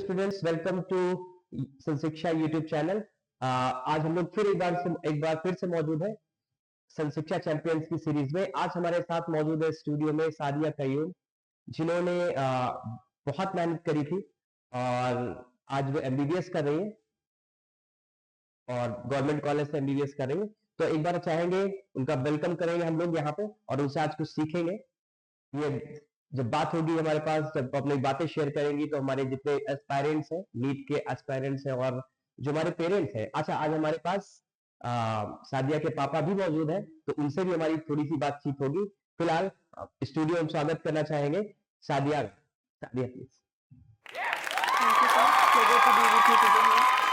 Students, welcome to Sanshiksha YouTube channel. आज हम लोग फिर एक बार फिर से मौजूद है संशिक्षा चैंपियंस की सीरीज में। आज हमारे साथ मौजूद है स्टूडियो में सादिया कयूम, जिन्होंने बहुत मेहनत करी थी और आज वो एमबीबीएस कर रही है और गवर्नमेंट कॉलेज से एमबीबीएस कर रही है। तो एक बार चाहेंगे उनका वेलकम करेंगे हम लोग यहाँ पे और उनसे आज कुछ सीखेंगे। ये जब बात होगी हमारे पास, जब अपनी बातें शेयर करेंगी तो हमारे जितने एस्पायरेंट्स हैं, नीट के एस्पायरेंट्स हैं और जो हमारे पेरेंट्स हैं। अच्छा, आज हमारे पास सादिया के पापा भी मौजूद हैं, तो उनसे भी हमारी थोड़ी सी बातचीत होगी। फिलहाल स्टूडियो में स्वागत करना चाहेंगे Sadia. Sadia please.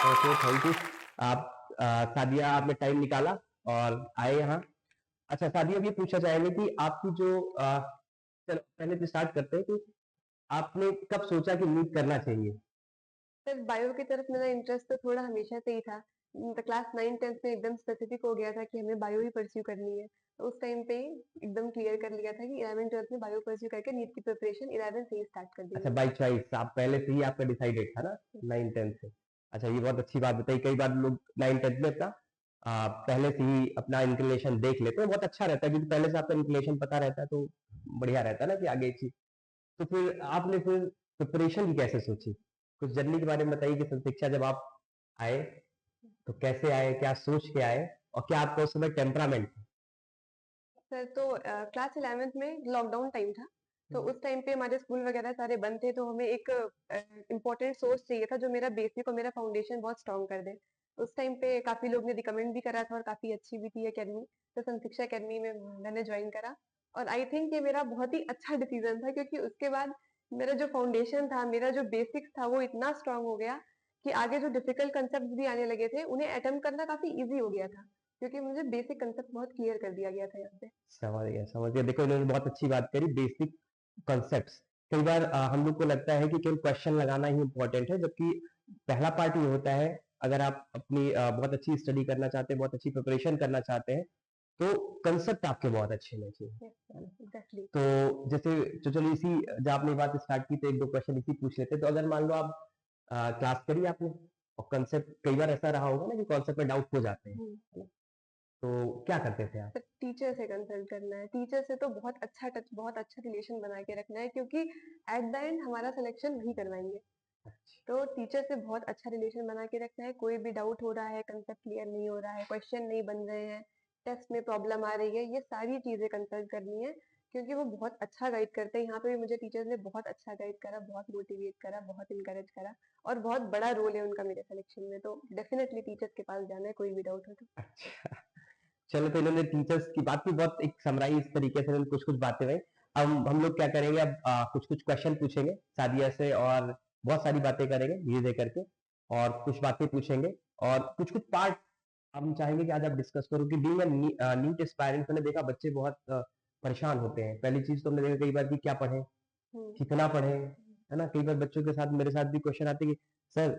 Okay, thank you. आप सादिया, आपने टाइम निकाला और आए यहाँ। अच्छा सादिया, ये पूछना चाहेंगे कि आपकी जो चलो पहले तो स्टार्ट करते हैं कि आपने कब सोचा कि नीट करना चाहिए? सर बायो की तरफ मेरा इंटरेस्ट तो थोड़ा हमेशा से ही था। क्लास 9-10 में एकदम स्पेसिफिक हो गया था कि हमें बायो ही परस्यू करनी है। तो उस टाइम पे एकदम क्लियर कर लिया था कि 11-12 में बायो परस्यू करके नीट की प्रिपरेशन 11 से ही स्टार्ट कर अच्छा, देंगे। बाय चॉइस आप पहले से ही आपका डिसाइडेड था ना 9-10 से? अच्छा, ये बहुत अच्छी बात बताई। कई बार लोग 9-10 में अपना पहले से ही अपना इंक्लिनेशन देख लेते हैं। बहुत अच्छा रहता है क्योंकि पहले से आपका इंक्लिनेशन पता रहता है, तो बढ़िया रहता है ना कि आगे चीज। तो फिर आपने फिर प्रिपरेशन की कैसे सोची? कुछ जर्नी के बारे में बताइए कि संशिक्षा जब आप आए तो कैसे आए, क्या सोच के आए और क्या आपका उस समय टेम्परामेंट था? सर तो क्लास 11th में लॉकडाउन टाइम था। तो उस टाइम पे हमारे स्कूल वगैरह सारे बंद थे, तो हमें एक इम्पोर्टेंट सोर्स चाहिए था जो मेरा बेसिक और मेरा फाउंडेशन बहुत स्ट्रॉन्ग कर दे। उस टाइम पे काफी लोग ने रिकमेंड भी करा था और काफी अच्छी भी थी एकेडमी। तो संशिक्षा एकेडमी में मैंने ज्वाइन करा और आई थिंक ये मेरा बहुत ही अच्छा डिसीजन था, क्योंकि उसके बाद मेरा जो फाउंडेशन था, मेरा जो बेसिक्स था, वो इतना स्ट्रांग हो गया कि आगे जो डिफिकल्ट कंसेप्ट भी आने लगे थे उन्हें अटेम्प्ट करना काफी इजी हो गया था, क्योंकि मुझे बेसिक कंसेप्ट बहुत क्लियर कर दिया गया था यहाँ पे। समझ गया, समझ गया। देखो, इन्होंने बहुत अच्छी बात करी, बेसिक कॉन्सेप्ट्स। कई बार हम लोग को लगता है कि केवल क्वेश्चन लगाना ही इम्पोर्टेंट है, जबकि पहला पार्ट ये होता है, अगर आप अपनी बहुत अच्छी स्टडी करना चाहते हैं, बहुत अच्छी प्रिपरेशन करना चाहते हैं, तो कंसेप्ट आपके बहुत अच्छे होने चाहिए। एग्जैक्टली। तो जैसे तो चलो इसी, जब आपने बात स्टार्ट की तो एक दो क्वेश्चन इसी पूछ लेते। तो अगर मान लो आप क्लास करी आपने और कंसेप्ट, कई बार ऐसा रहा होगा ना कि कॉन्सेप्ट में डाउट हो जाते हैं, है ना? तो क्या करते थे आप? टीचर से कंसल्ट करना है। टीचर से तो बहुत अच्छा टच, बहुत अच्छा रिलेशन बना के रखना है, क्योंकि एट द एंड हमारा सिलेक्शन वही करवाएंगे। तो टीचर से बहुत अच्छा रिलेशन बना के रखना है। कोई भी डाउट हो रहा है, कंसेप्ट क्लियर नहीं हो रहा है, क्वेश्चन नहीं बन रहे हैं, टेस्ट में प्रॉब्लम आ रही है, ये सारी चीजें कंसल्ट करनी है, क्योंकि वो बहुत अच्छा गाइड करते हैं। यहाँ पे भी मुझे टीचर्स ने बहुत अच्छा गाइड करा, बहुत मोटिवेट करा, बहुत इंकरेज करा और बहुत बड़ा रोल है उनका मेरे सिलेक्शन में। तो डेफिनेटली टीचर्स के पास जाना है कोई भी डाउट हो तो। अच्छा, चलो, तो इन्होंने टीचर्स की बात की, बहुत एक समराइज तरीके से कुछ कुछ बातें हुई। अब हम लोग क्या करेंगे, अब कुछ कुछ क्वेश्चन पूछेंगे सादिया से और बहुत सारी बातें करेंगे धीरे धीरे करके, और कुछ बातें पूछेंगे और कुछ कुछ पार्ट हम चाहेंगे कि आज आप डिस्कस करो कि बीइंग अ नीट एस्पायरेंट, मैंने देखा बच्चे बहुत परेशान होते हैं। पहली चीज तो हमने देखा कई बार कि क्या पढ़ें, कितना पढ़ें, है ना? कई बार बच्चों के साथ, मेरे साथ भी क्वेश्चन आते हैं कि सर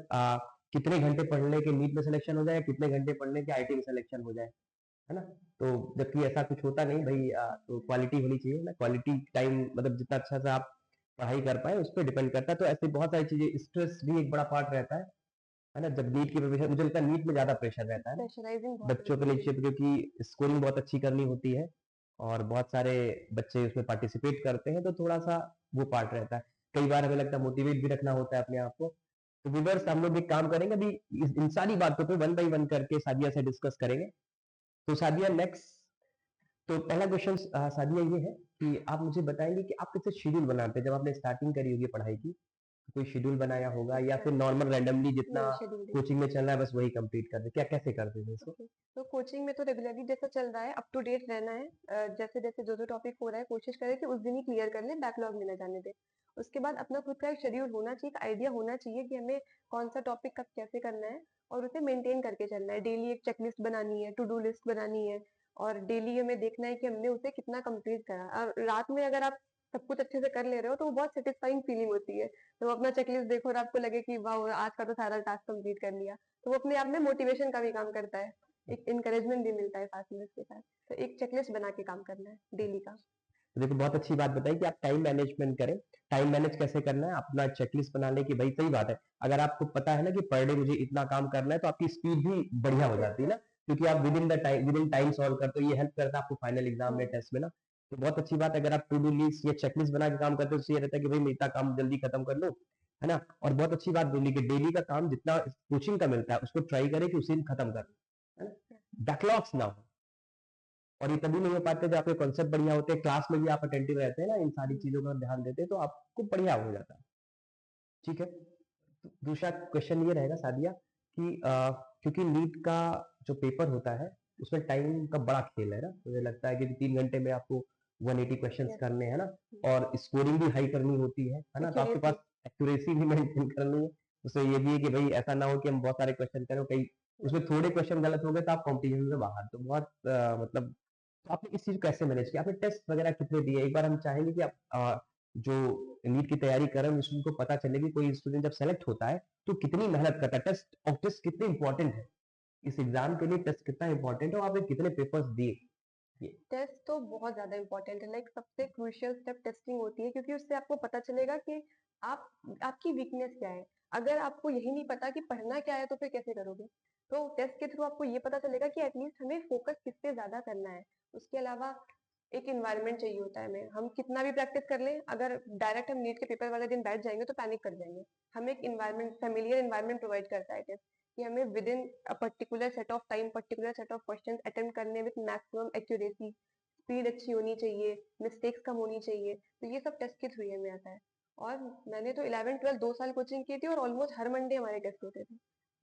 कितने घंटे पढ़ने के नीट में सिलेक्शन हो जाए, कितने घंटे पढ़ने के आईटी में सिलेक्शन हो जाए, है ना? तो जबकि ऐसा कुछ होता नहीं भाई। तो क्वालिटी होनी चाहिए ना, क्वालिटी टाइम, मतलब जितना अच्छा से आप पढ़ाई कर पाए उस पर डिपेंड करता है। तो ऐसे बहुत सारी चीजें, स्ट्रेस भी एक बड़ा पार्ट रहता है ना? जब नीट की प्रिपरेशन, मुझे लगता है नीट में ज्यादा प्रेशर रहता है ना प्रेशराइजिंग बहुत बच्चों के होती है। नीचे, क्योंकि स्कोरिंग बहुत अच्छी करनी होती है और बहुत सारे बच्चे उसमें पार्टिसिपेट करते हैं, तो थोड़ा सा वो पार्ट रहता है। कई बार हमें लगता है मोटिवेट भी रखना होता है अपने आप को। तो व्यूअर्स, हम लोग एक काम करेंगे अभी, इन सारी बातों पे वन बाई वन करके सादिया से डिस्कस करेंगे। तो सादिया, नेक्स्ट, तो पहला क्वेश्चन सादिया ये है कि आप मुझे बताएंगे कि आप कैसे शेड्यूल बनाते हैं जब आपने स्टार्टिंग करी होगी पढ़ाई की? कोई शेड्यूल बनाया होगा या फिर नॉर्मल रैंडमली जितना नहीं, शेड्यूल कोचिंग में चल रहा है बस वही कंप्लीट कर दे? क्या कैसे करते थे इसको? ओके। तो कोचिंग में तो रेगुलरली जैसा चल रहा है, अप टू डेट रहना है। जैसे जैसे जो जो टॉपिक हो रहा है कोशिश करें कि उस दिन ही क्लियर कर ले, बैकलॉग में न जाने दे। उसके बाद अपना खुद का एक शेड्यूल होना चाहिए, एक आइडिया होना चाहिए कि हमें कौन सा टॉपिक कब कैसे करना है, और उसे मेंटेन करके चलना है। डेली एक चेकलिस्ट बनानी है, टू डू लिस्ट बनानी है, और डेली हमें देखना है कि हमने उसे कितना कंप्लीट करा। और रात में अगर आप सब कुछ अच्छे से कर ले रहे हो तो वो बहुत सेटिस्फाइंग फीलिंग होती है। तो अपना चेकलिस्ट देखो और आपको लगे कि वाह, आज का तो सारा टास्क कंप्लीट कर लिया, तो वो अपने आप में मोटिवेशन का भी काम करता है। एक इनकरेजमेंट भी मिलता है साथ में उसके साथ। तो एक चेकलिस्ट बना के काम करना है डेली का। तो देखो बहुत अच्छी बात बताई कि आप टाइम मैनेजमेंट करें। टाइम मैनेज कैसे करना है? अपना चेकलिस्ट बना लें कि भाई सही बात है। अगर आपको पता है ना कि पर डे मुझे इतना काम करना है तो आपकी स्पीड भी बढ़िया हो जाती है ना, क्योंकि आप विदिन टाइम सॉल्व करते हो। ये हेल्प करता है आपको फाइनल एग्जाम में, हम्म, टेस्ट में ना। तो बहुत अच्छी बात है, अगर आप टू डू लिस्ट या चेकलिस्ट बना के काम करते हो तो ये रहता है कि भाई मैं इतना काम जल्दी खत्म कर लो, है ना। और बहुत अच्छी बात बोली कि डेली का काम जितना कोचिंग का मिलता है उसको ट्राई करें कि उसी दिन खत्म कर लो, है ना। बैकलॉग्स ना हो। और ये तभी नहीं हो पाते जब आपके कॉन्सेप्ट बढ़िया होते हैं, क्लास में भी आप अटेंटिव रहते हैं ना, इन सारी चीजों का ध्यान देते हैं तो आपको बढ़िया हो जाता है। ठीक है। दूसरा क्वेश्चन ये रहेगा सादिया कि क्योंकि नीट का जो पेपर होता है उसमें टाइम का बड़ा खेल है ना, मुझे लगता है कि 3 घंटे में आपको 180 क्वेश्चंस यस, करने हैं ना, और स्कोरिंग भी हाई करनी होती है ना, तो आपके एक्यूरेसी। पास एक्यूरेसी भी मेंटेन करनी है। उसमें ये भी है कि भाई ऐसा ना हो कि हम बहुत सारे क्वेश्चन करें, कई उसमें थोड़े क्वेश्चन गलत हो गए तो आप कॉम्पिटिशन से बाहर, तो बहुत मतलब तो आपने इस चीज को कैसे मैनेज किया? आपने टेस्ट वगैरह कितने दिए? एक बार हम चाहेंगे कि आप जो नीट की तैयारी कर रहे हैं उसको पता चले कि कोई स्टूडेंट जब सेलेक्ट होता है तो कितनी मेहनत करता है, टेस्ट कितने इंपॉर्टेंट है, इस एग्जाम के लिए टेस्ट कितना इंपॉर्टेंट है और आपने कितने पेपर्स दिए ये। टेस्ट तो बहुत ज़्यादा इम्पोर्टेंट है, लाइक सबसे क्रूशियल स्टेप टेस्टिंग होती है, क्योंकि उससे आपको पता चलेगा कि आप आपकी वीकनेस क्या है। अगर आपको यही नहीं पता कि पढ़ना क्या है तो फिर कैसे करोगे? तो टेस्ट के थ्रू आपको ये पता चलेगा कि एटलीस्ट हमें फोकस किस पे ज़्यादा करना है। उसके अलावा एक एनवायरनमेंट चाहिए होता है हमें। हम कितना भी प्रैक्टिस कर लें, अगर डायरेक्ट हम नीट के पेपर वाले दिन बैठ जाएँगे तो पैनिक कर जाएँगे। हमें एक एनवायरनमेंट, फ़ैमिलियर एनवायरनमेंट प्रोवाइड करता है टेस्ट, कि हमें within a particular set of time, particular set of questions attempt करने विथ मैक्सिमम एक्यूरेसी, स्पीड अच्छी होनी चाहिए, मिस्टेक्स कम होनी चाहिए, तो ये सब टेस्ट के थ्रू ही हमें आता है। और मैंने तो 11th-12th 2 साल कोचिंग की थी और ऑलमोस्ट हर मंडे हमारे टेस्ट होते थे।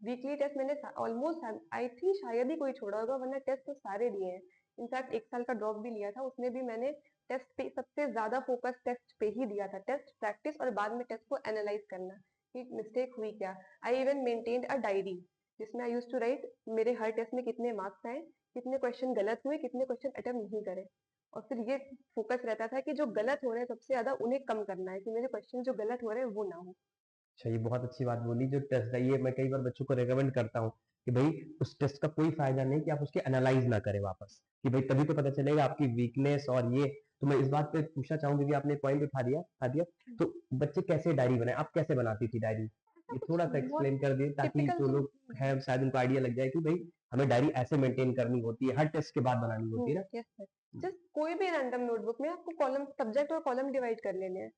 वीकली टेस्ट मैंने ऑलमोस्ट आई थिंक शायद ही कोई छोड़ा होगा, वरना टेस्ट तो सारे दिए हैं। इनफैक्ट 1 साल का ड्रॉप भी लिया था, उसमें भी मैंने टेस्ट पे सबसे ज़्यादा फोकस टेस्ट पे ही दिया था। टेस्ट, प्रैक्टिस और बाद में टेस्ट को एनालाइज़ करना कि मिस्टेक हुई क्या। I even maintained a diary जिसमें आई यूज्ड टू राइट मेरे हर टेस्ट में कितने मार्क्स आए, कितने क्वेश्चन गलत हुए, कितने क्वेश्चन अटेम्प्ट नहीं करे। और फिर ये फोकस रहता था कि जो गलत हो रहे हैं सबसे ज़्यादा उन्हें कम करना है, कि मेरे क्वेश्चन जो गलत हो रहे हैं वो ना हो। अच्छा, ये बहुत अच्छी बात बोली। जो टेस्ट है ये मैं कई बार बच्चों को रेकमेंड करता हूँ कि भाई उस टेस्ट का कोई फायदा नहीं कि आप उसके एनालाइज ना करें वापस, कि भाई तभी तो पता चलेगा आपकी वीकनेस और ये। तो मैं इस बात पे पूछना चाहूंगी कि आपने पॉइंट उठा दिया। तो बच्चे कैसे डायरी बनाए, आप कैसे बनाती थी डायरी? ऐसा ये कुछ थोड़ा सा बहुत एक्सप्लेन कर दिए ताकि टिपिकल जो सा लोग हैं शायद उनको आइडिया लग जाए कि भाई हमें डायरी ऐसे मेंटेन करनी होती है, हर टेस्ट के बाद बनानी होती है ना। Yes sir. जस्ट कोई भी रैंडम नोटबुक में आपको कॉलम, सब्जेक्ट और कॉलम डिवाइड कर लेने हैं।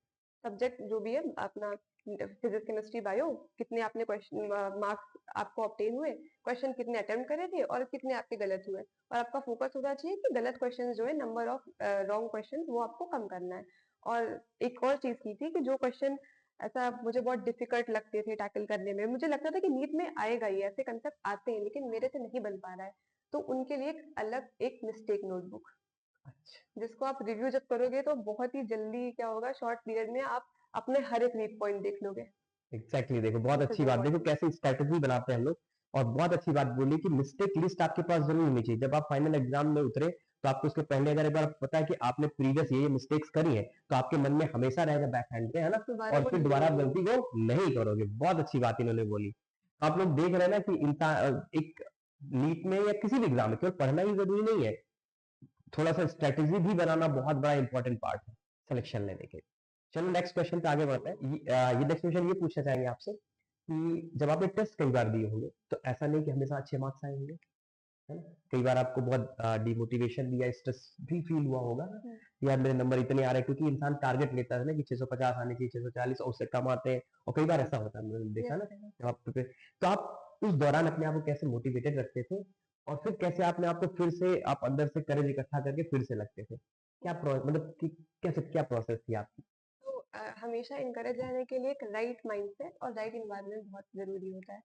सब्जेक्ट जो भी है अपना, फिजिक्स, केमिस्ट्री, बायो, कितने आपने क्वेश्चन मार्क्स आपको ऑब्टेन हुए, क्वेश्चन कितने अटेम्प्ट करे थे और कितने आपके गलत हुए। और आपका फोकस होना चाहिए कि गलत क्वेश्चन जो है, नंबर ऑफ रॉन्ग क्वेश्चन वो आपको कम करना है। और एक और चीज की थी कि जो क्वेश्चन ऐसा मुझे बहुत डिफिकल्ट लगते थे टैकल करने में, मुझे लगता था कि नीट में आएगा ही, ऐसे कंसेप्ट आते हैं लेकिन मेरे से नहीं बन पा रहा है, तो उनके लिए एक अलग एक मिस्टेक नोटबुक, अच्छा। जिसको आप रिव्यू जब करोगे तो बहुत ही जल्दी क्या होगा, शॉर्ट पीरियड में आप अपने हर एक वीक पॉइंट देख लोगे। एग्जैक्टली, देखो बहुत दिस इज अच्छी बात, देखो इम्पोर्टेंट। कैसे स्ट्रेटेजी बनाते हैं हम लोग। और बहुत अच्छी बात बोली कि मिस्टेक लिस्ट आपके पास जरूर होनी चाहिए। जब आप फाइनल एग्जाम में उतरे तो आपको उसके पहले अगर एक बार पता है कि आपने प्रीवियस ये मिस्टेक्स करी है तो आपके मन में हमेशा रहेगा बैक हैंड पे, है ना। दोबारा और वो फिर नहीं दोबारा आप करोगे। गलती को नहीं करोगे। बहुत अच्छी बात इन्होंने बोली। आप लोग देख रहे हैं ना कि इंसान एक नीट में या किसी भी एग्जाम में केवल पढ़ना ही जरूरी नहीं है, थोड़ा सा स्ट्रेटेजी भी बनाना बहुत बड़ा इंपॉर्टेंट पार्ट है सिलेक्शन लेने के। चलो नेक्स्ट क्वेश्चन पे आगे बढ़ते हैं। ये नेक्स्ट क्वेश्चन ये पूछना चाहेंगे आपसे कि जब आपने टेस्ट कई बार दिए होंगे तो ऐसा नहीं कि हमेशा अच्छे मार्क्स आए होंगे, है ना। कई बार आपको बहुत डिमोटिवेशन भी या स्ट्रेस भी फील हुआ होगा ना, हम्म, यार मेरे नंबर इतने आ रहे हैं, क्योंकि इंसान टारगेट लेता है ना कि 650 आने चाहिए, 640 और उससे कम आते हैं। और कई बार ऐसा होता है, मैंने देखा यस ना। सर। जब आप तो आप उस दौरान अपने आप को कैसे मोटिवेटेड रखते थे और फिर कैसे आपने आपको फिर से आप अंदर से करेज इकट्ठा करके फिर से लगते थे? मतलब कि कैसे, क्या प्रोसेस थी आपकी? तो हमेशा इनकरेज रहने के लिए एक राइट माइंडसेट और राइट इन्वायरमेंट बहुत जरूरी होता है।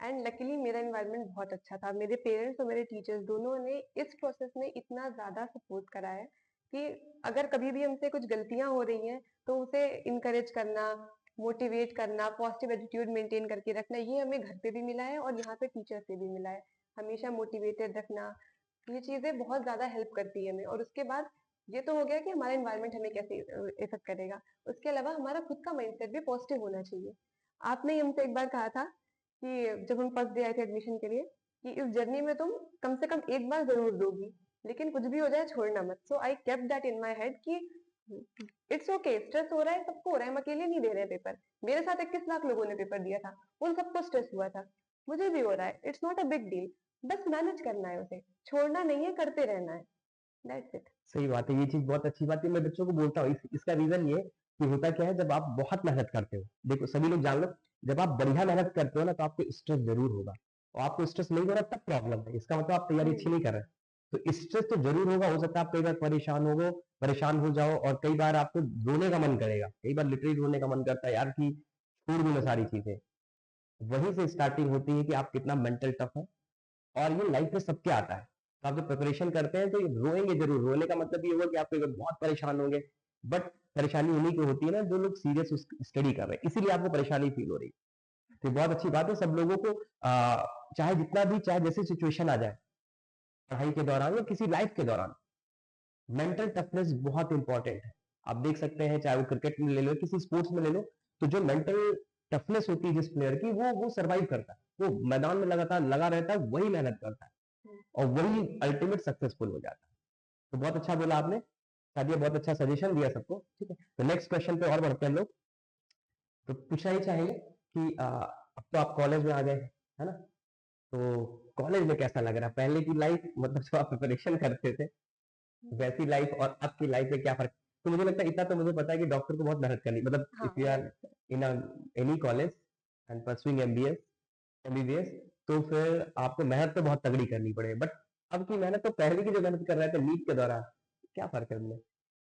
एंड लकीली मेरा इन्वायरमेंट बहुत अच्छा था। मेरे पेरेंट्स और मेरे टीचर्स दोनों ने इस प्रोसेस में इतना ज़्यादा सपोर्ट करा है कि अगर कभी भी हमसे कुछ गलतियाँ हो रही हैं, तो उसे इनकरेज करना, मोटिवेट करना, पॉजिटिव एटीट्यूड मेंटेन करके रखना, ये हमें घर पे भी मिला है और यहाँ पे टीचर से भी मिला है। हमेशा मोटिवेटेड रखना, ये चीज़ें बहुत ज़्यादा हेल्प करती है हमें। और उसके बाद ये तो हो गया कि हमारा इन्वायरमेंट हमें कैसे इफ़ेक्ट करेगा। उसके अलावा हमारा खुद का माइंडसेट भी पॉजिटिव होना चाहिए। आपने ही हमसे एक बार कहा था कि जब हम फर्स्ट डे आए थे एडमिशन के लिए, कि इस जर्नी में तुम कम से कम एक बार ज़रूर दोगी। लेकिन कुछ भी हो जाए छोड़ना मत। So I kept that in my head कि इट्स ओके, स्ट्रेस हो रहा है, सबको हो रहा है, हम अकेले नहीं दे रहे हैं पेपर। मेरे साथ 21 लाख लोगों ने पेपर दिया था, उन सबको स्ट्रेस हुआ था, मुझे भी हो रहा है, it's not a big deal. बस मैनेज करना है उसे, छोड़ना नहीं है, करते रहना है, दैट्स इट। सही बात है, ये चीज बहुत अच्छी बात है। मैं बच्चों को बोलता हूँ इसका रीजन ये है कि होता क्या है, जब आप बहुत मेहनत करते हो, देखो सभी लोग जान लो, जब आप बढ़िया मेहनत करते हो ना तो आपको स्ट्रेस जरूर होगा, और आपको स्ट्रेस नहीं हो रहा तब प्रॉब्लम है, इसका मतलब आप तैयारी अच्छी नहीं कर रहे। तो स्ट्रेस तो जरूर होगा, हो सकता है आप कई बार परेशान हो जाओ, और कई बार आपको रोने का मन करेगा, कई बार लिटरली रोने का मन करता है यार कि छोड़ दूं मैं सारी चीजें। वहीं से स्टार्टिंग होती है कि आप कितना मेंटल टफ है, और ये लाइफ में सबके आता है। तो आप जब प्रिपरेशन करते हैं तो ये रोएंगे जरूर, रोने का मतलब ये होगा कि आप कई बार बहुत परेशान होंगे, बट परेशानी उन्हीं की होती है ना जो लोग सीरियस स्टडी कर रहे हैं, इसीलिए आपको परेशानी फील हो रही है। तो बहुत अच्छी बात है, सब लोगों को चाहे जितना भी, चाहे जैसी सिचुएशन आ जाए पढ़ाई के दौरान या किसी लाइफ के दौरान, मेंटल टफनेस बहुत इंपॉर्टेंट है। आप देख सकते हैं, चाहे वो क्रिकेट में ले लो, किसी स्पोर्ट्स में ले लो, तो जो मेंटल टफनेस होती है जिस प्लेयर की, वो सर्वाइव करता है, वो मैदान में लगातार लगा रहता है, वही मेहनत करता है, और वही अल्टीमेट सक्सेसफुल हो जाता है। तो बहुत अच्छा बोला आपने शायद, बहुत अच्छा सजेशन दिया सबको। ठीक है, तो नेक्स्ट क्वेश्चन पे और बढ़ते हैं हम लोग। तो पूछना ही चाहेंगे कि अब तो आप कॉलेज में आ गए, है ना, तो कॉलेज में कैसा लग रहा है? पहले की लाइफ, मतलब जो आप प्रिपरेशन करते थे, वैसी लाइफ और अब की लाइफ में क्या फर्क? तो मुझे लगता है, इतना तो मुझे पता है कि डॉक्टर को बहुत मेहनत करनी, मतलब हाँ, if you are in any college and pursuing MBBS, तो फिर आपको मेहनत तो बहुत तगड़ी करनी पड़े, बट अब की मेहनत तो पहले की जो मेहनत कर रहे थे नीट के दौरान, क्या फर्क है उनमें?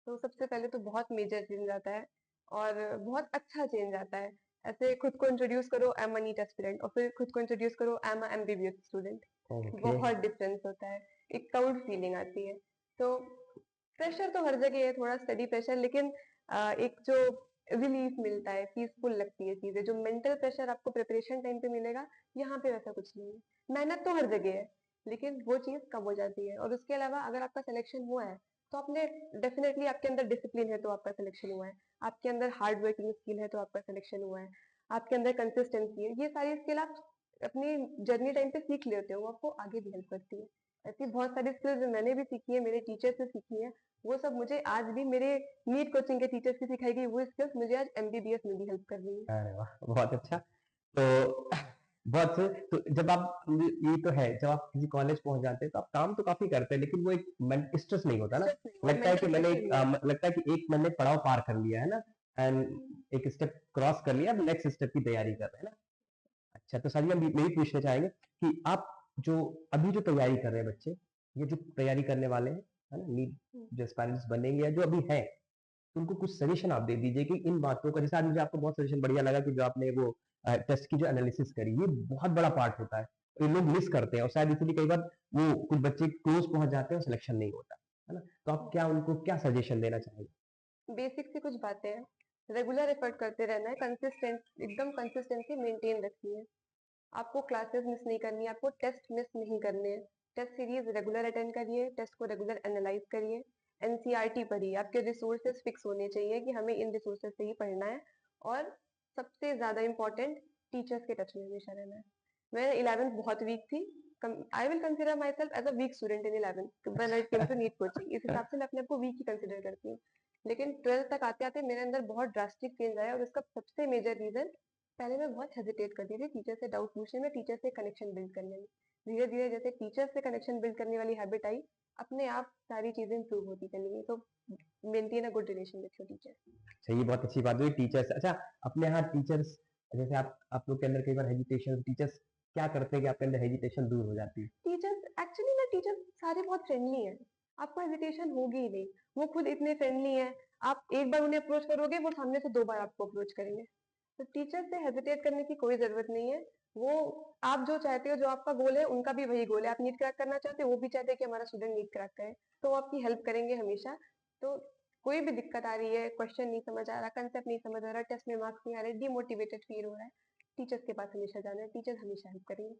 तो सबसे पहले तो बहुत मेजर चेंज आता है, और बहुत अच्छा चेंज आता है। ऐसे खुद को इंट्रोड्यूस करो, I am a NEET aspirant, और फिर खुद को इंट्रोड्यूस करो, I am a MBBS student. Okay. बहुत डिफरेंस होता है, एक प्राउड फीलिंग आती है। तो प्रेशर तो हर जगह है, थोड़ा स्टडी प्रेशर, लेकिन एक जो रिलीफ मिलता है, पीसफुल लगती है चीजें। जो मेंटल प्रेशर आपको प्रिपरेशन टाइम पे मिलेगा, यहाँ पे वैसा कुछ नहीं है। मेहनत तो हर जगह है, लेकिन वो चीज कम हो जाती है। और उसके अलावा अगर आपका सिलेक्शन हुआ है, तो आपने डेफिनेटली, आपके अंदर डिसिप्लिन है तो आपका सिलेक्शन हुआ है, आपके अंदर हार्ड वर्किंग स्किल है तो आपका सिलेक्शन हुआ है, आपके अंदर कंसिस्टेंसी है, ये सारी स्किल आप अपनी जर्नी टाइम पे सीख लेते हो, वो आपको आगे भी हेल्प करती है। ऐसी बहुत सारी स्किल्स मैंने भी सीखी है, मेरे टीचर से सीखी है, वो सब मुझे आज भी, मेरे नीट कोचिंग के टीचर्स की सिखाई गई वो स्किल्स मुझे आज एमबीबीएस में भी हेल्प कर रही है। अरे वाह, बहुत अच्छा। तो बहुत से, तो जब आप, ये तो है, जब आप किसी कॉलेज पहुंच जाते हैं तो आप काम तो काफी करते हैं, लेकिन वो एक स्ट्रेस नहीं होता ना, स्ट्रेस नहीं हुआ, लगता है कि मेंटल मैंने प्रेशर नहीं आता। लगता है कि एक मैंने पड़ाव पार कर लिया है ना, एंड एक स्टेप क्रॉस कर लिया, अब नेक्स्ट स्टेप की तैयारी कर रहे हैं ना। अच्छा, तो साजिया, मैं यही पूछना चाहेंगे कि आप जो अभी जो तैयारी कर रहे हैं बच्चे, ये जो तैयारी करने वाले हैं, है ना, नीट हम्म, जो एस्पायरेंट्स बनेंगे या जो अभी हैं, तो उनको कुछ सजेशन आप दे दीजिए कि इन बातों का, जैसे आज मुझे आपको बहुत सजेशन बढ़िया लगा कि जो आपने वो टेस्ट की जो एनालिसिस करी, ये बहुत बड़ा पार्ट होता है, तो ये लोग मिस करते हैं, और शायद इसलिए कई बार वो कुछ बच्चे क्लोज पहुंच जाते हैं और सिलेक्शन नहीं होता, है ना। तो आप क्या उनको क्या सजेशन देना चाहेंगे? बेसिक सी कुछ बातें हैं, रेगुलर एफर्ट करते रहना है, कंसिस्टेंट एकदम कंसिस्टेंसी मेंटेन रखनी है। आपको क्लासेस मिस नहीं करनी है, आपको टेस्ट मिस नहीं करने हैं। टेस्ट सीरीज रेगुलर अटेंड करिए, टेस्ट को रेगुलर एनालाइज करिए, एनसीईआरटी पढ़िए, आपके रिसोर्सेज फिक्स होने चाहिए कि हमें इन रिसोर्सेज से ही पढ़ना है। और सबसे ज्यादा इंपॉर्टेंट, टीचर्स के टच में हमेशा रहना है। मैं 11th बहुत वीक थी, I will consider myself as a weak student in 11th when I came to NEET coaching. इस हिसाब से मैं अपने आप को वीक ही कंसिडर करती हूँ। लेकिन 12th तक आते आते मेरे अंदर बहुत ड्रास्टिक चेंज आया, और उसका सबसे मेजर रीजन, पहले मैं बहुत हेजिटेट करती थी टीचर से डाउट पूछने में, टीचर से कनेक्शन बिल्ड करने में। धीरे धीरे जैसे टीचर से कनेक्शन बिल्ड करने वाली हैबिट आई, अपने आप सारी चीजें इंप्रूव होती चली गई। तो maintain a good relation with your teacher. अच्छा, ये बहुत अच्छी बात हुई टीचर्स। अच्छा, अपने यहाँ टीचर्स, जैसे आप लोग के अंदर कई बार हेजिटेशन, टीचर्स क्या करते हैं कि आपके अंदर हेजिटेशन दूर हो जाती है? टीचर्स एक्चुअली ना, टीचर्स सारे बहुत फ्रेंडली हैं, आपको हेजिटेशन होगी ही नहीं। वो खुद इतने फ्रेंडली हैं, आप एक बार उन्हें अप्रोच करोगे, वो सामने से 2 बार आपको अप्रोच करेंगे। तो टीचर से हेजिटेट करने की कोई जरूरत नहीं है। वो, आप जो चाहते हो, जो आपका गोल है, उनका भी वही गोल है। आप नीट क्रैक करना चाहते हो, वो भी चाहते हैं कि हमारा स्टूडेंट नीट क्रैक करे, तो वो आपकी हेल्प करेंगे हमेशा। तो कोई भी दिक्कत आ रही है, क्वेश्चन नहीं समझ आ रहा, कंसेप्ट नहीं समझ आ रहा, टेस्ट में मार्क्स नहीं आ रहे, डिमोटिवेटेड फील हो रहा है, टीचर्स के पास हमेशा जाना है, टीचर्स हमेशा हेल्प करेंगे।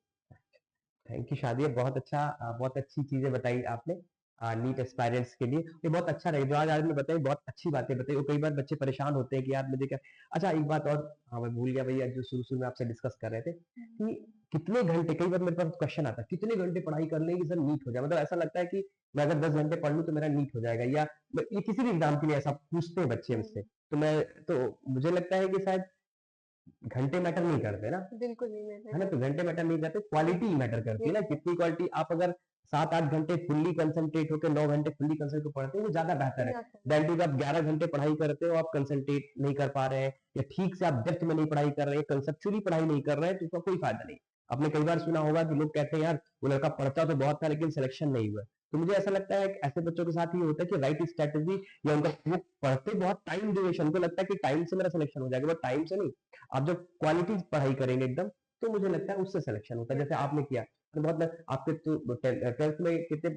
थैंक यू शादी, बहुत अच्छा, बहुत अच्छी चीजें बताई आपने नीट एस्पायरेंट्स के लिए। ये बहुत अच्छा रहे जो आज आपने बताई, बहुत अच्छी बातें बताई। वो कई बार बच्चे परेशान होते हैं कि यार मुझे क्या। अच्छा, एक बात और, हाँ मैं भूल गया भैया, जो शुरू शुरू में आपसे डिस्कस कर रहे थे कि कितने घंटे, कई बार मेरे पास क्वेश्चन आता है कितने घंटे पढ़ाई कर लें कि सर नीट हो जाए, मतलब ऐसा लगता है कि मैं अगर 10 घंटे पढ़ लूँ तो मेरा नीट हो जाएगा, या ये किसी भी एग्जाम के लिए ऐसा पूछते हैं बच्चे मुझसे। तो मैं तो मुझे लगता है कि शायद घंटे मैटर नहीं करते ना, बिल्कुल नहीं मैटर है ना? तो करता। घंटे मैटर नहीं करते, क्वालिटी मैटर करती है ना, यस, कितनी क्वालिटी। आप अगर 7-8 घंटे फुल्ली कंसंट्रेट होकर 9 घंटे फुल्ली कंसंट्रेट पढ़ते हैं वो ज्यादा बेहतर है। इनफ है। दैट इज आप 11 घंटे पढ़ाई करते हो, आप कंसंट्रेट नहीं कर पा रहे हैं, या ठीक से आप डेप्थ में नहीं पढ़ाई कर रहे हैं, कंसेप्चुअली पढ़ाई नहीं कर रहे हैं, तो उसका कोई फायदा नहीं। आपने कई बार सुना होगा कि लोग कहते हैं यार वो लड़का पढ़ता तो बहुत था लेकिन सिलेक्शन नहीं हुआ। तो मुझे ऐसा लगता है कि ऐसे बच्चों के साथ ये होता है कि राइट स्ट्रेटेजी, या उनका वो पढ़ते बहुत टाइम ड्यूरेशन, को लगता है कि टाइम से मेरा सिलेक्शन हो जाएगा, बट टाइम से नहीं। आप जब क्वालिटी पढ़ाई करेंगे एकदम, तो मुझे लगता है उससे सिलेक्शन होता है, जैसे आपने किया। तो बहुत आपके तो 12th में कितने,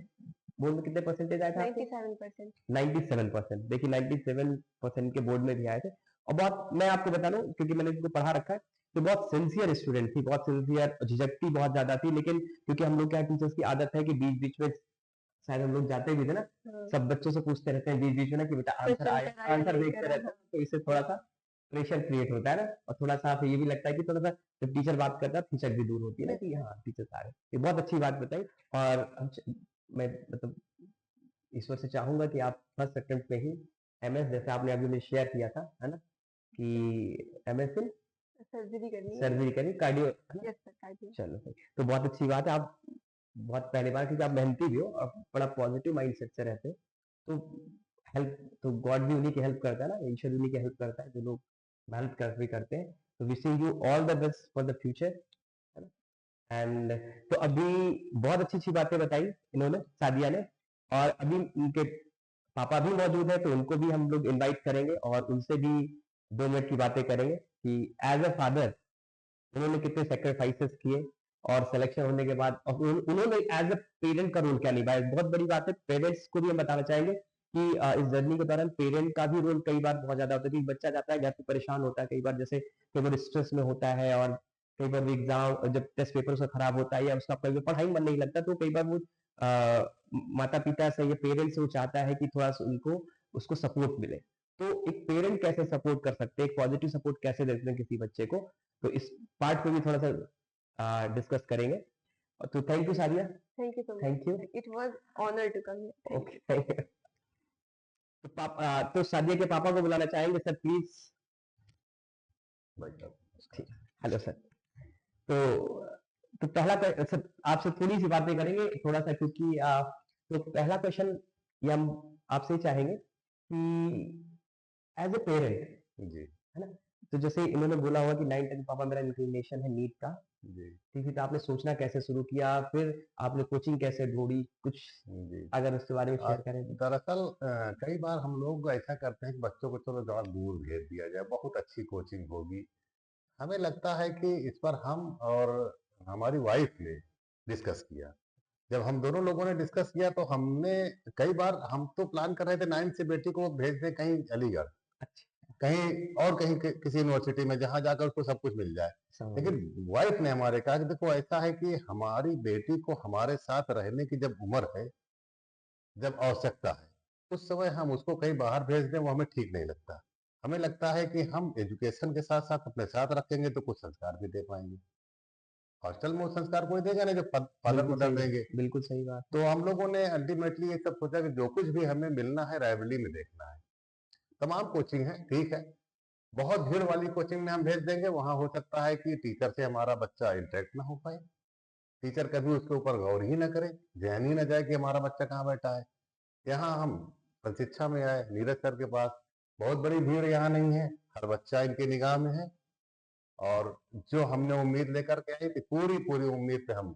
बोर्ड में कितने परसेंटेज आए थे आपके? 97%। 97%। देखिए 97% के बोर्ड में भी आए थे। और बहुत, मैं आपको बता दूं क्योंकि मैंने इसको पढ़ा रखा है, तो बहुत सिंसियर स्टूडेंट थी, बहुत सिंसियर, झिझकती बहुत ज्यादा थी, लेकिन क्योंकि हम लोग क्या टीचर्स की आदत है कि बीच बीच में शायद हम लोग जाते भी थे ना, हाँ, सब बच्चों से पूछते रहते हैं बीच बीच में ना कि बेटा आंसर क्वेश्चन आया, कराया आंसर नहीं देखते करा, रहते हाँ। हैं, तो इससे थोड़ा सा प्रेशर क्रिएट होता है ना, और थोड़ा सा फिर ये भी लगता है कि थोड़ा सा जब टीचर बात करता है हिचक भी दूर होती है ना कि बिल्कुल। हाँ टीचर्स आ रहे हैं। ये बहुत अच्छी बात बताई। और मैं मतलब ईश्वर से चाहूंगा कि आप फर्स्ट अटेम्प्ट में ही एमएस, जैसे आपने अभी मुझे शेयर किया था, है ना, कि एमएस इन सर्जरी करनी है। सर्जरी करी कार्डियो, है ना? Yes sir, cardio. चलो सही, तो बहुत अच्छी बात है। आप बहुत पहली बार, क्योंकि आप मेहनती भी हो और बड़ा पॉजिटिव माइंडसेट से रहते हो, तो हेल्प तो गॉड भी उन्हीं की हेल्प करता है ना, ईश्वर उन्हीं की हेल्प करता है जो लोग मेहनत कर भी करते हैं। तो wishing you all the best for the future, है ना? एंड तो अभी बहुत अच्छी अच्छी बातें बताई इन्होंने, सादिया ने, और अभी उनके पापा भी मौजूद है, तो उनको भी हम लोग इनवाइट करेंगे और उनसे भी 2 मिनट की बातें करेंगे कि एज अ फादर उन्होंने कितने सेक्रीफाइसेस किए, और सिलेक्शन होने के बाद और उन्होंने एज अ पेरेंट का रोल क्या निभाया। बहुत बड़ी बात है, पेरेंट्स को भी हम बताना चाहेंगे कि इस जर्नी के दौरान पेरेंट का भी रोल कई बार बहुत ज्यादा होता है, कि बच्चा जाता है घर पे परेशान होता है कई बार, जैसे कई बार स्ट्रेस में होता है, और कई बार एग्जाम जब टेस्ट पेपर उसका खराब होता है, या उसका कई बार पढ़ाई में मन नहीं लगता, तो कई बार वो माता पिता से या पेरेंट्स से वो चाहता है कि थोड़ा सा उनको उसको सपोर्ट मिले। तो एक पेरेंट कैसे सपोर्ट कर सकते हैं, एक पॉजिटिव सपोर्ट कैसे देते हैं किसी बच्चे को, तो इस पार्ट पे भी थोड़ा सा डिस्कस करेंगे। तो thank you Sadia. Thank you so thank you. Much. It was honour to come here. Thank you. Okay. तो तो सादिया के पापा को बुलाना चाहेंगे सर प्लीज। Hello sir. तो सर आपसे थोड़ी सी बातें करेंगे थोड़ा सा, क्योंकि तो पहला क्वेश्चन ये हम आपसे ही चाहेंगे कि एज ए पेरेंट, जी, है ना, तो जैसे इन्होंने बोला होगा कि 9 10 पापा मेरा इंक्लिनेशन है नीट का, जी, ठीक है, तो आपने सोचना कैसे शुरू किया, फिर आपने कोचिंग कैसे ढूंढी, कुछ जी। अगर उसके बारे में शेयर करें तो। दरअसल कई बार हम लोग ऐसा करते हैं कि बच्चों को चलो थोड़ा दूर भेज दिया जाए, बहुत अच्छी कोचिंग होगी। हमें लगता है कि इस पर हम और हमारी वाइफ ने डिस्कस किया। जब हम दोनों लोगों ने डिस्कस किया तो हमने कई बार हम तो प्लान कर रहे थे 9th से बेटी को भेज दें कहीं अलीगढ़, अच्छा, कहीं और कहीं किसी यूनिवर्सिटी में जहाँ जाकर उसको सब कुछ मिल जाए। समझ लेकिन गए। वाइफ ने हमारे कहा कि देखो ऐसा है कि हमारी बेटी को हमारे साथ रहने की जब उम्र है, जब आवश्यकता है, उस समय हम उसको कहीं बाहर भेज दें वो हमें ठीक नहीं लगता। हमें लगता है कि हम एजुकेशन के साथ साथ अपने साथ रखेंगे तो कुछ संस्कार भी दे पाएंगे। हॉस्टल में वो संस्कार कोई देगा नहीं जो फादर बिल्कुल मदर सही, देंगे। बिल्कुल सही बात। तो हम लोगों ने अल्टीमेटली ये सब सोचा कि जो कुछ भी हमें मिलना है रायबरेली में देखना है। तमाम कोचिंग है, ठीक है, बहुत भीड़ वाली कोचिंग में हम भेज देंगे, वहां हो सकता है कि टीचर से हमारा बच्चा इंटरेक्ट ना हो पाए, टीचर कभी उसके ऊपर गौर ही ना करे, ध्यान ही ना जाए कि हमारा बच्चा कहाँ बैठा है। यहाँ हम प्रशिक्षा में आए नीरज सर के पास, बहुत बड़ी भीड़ यहाँ नहीं है, हर बच्चा इनकी निगाह में है, और जो हमने उम्मीद लेकर के आई थी पूरी पूरी उम्मीद पे हम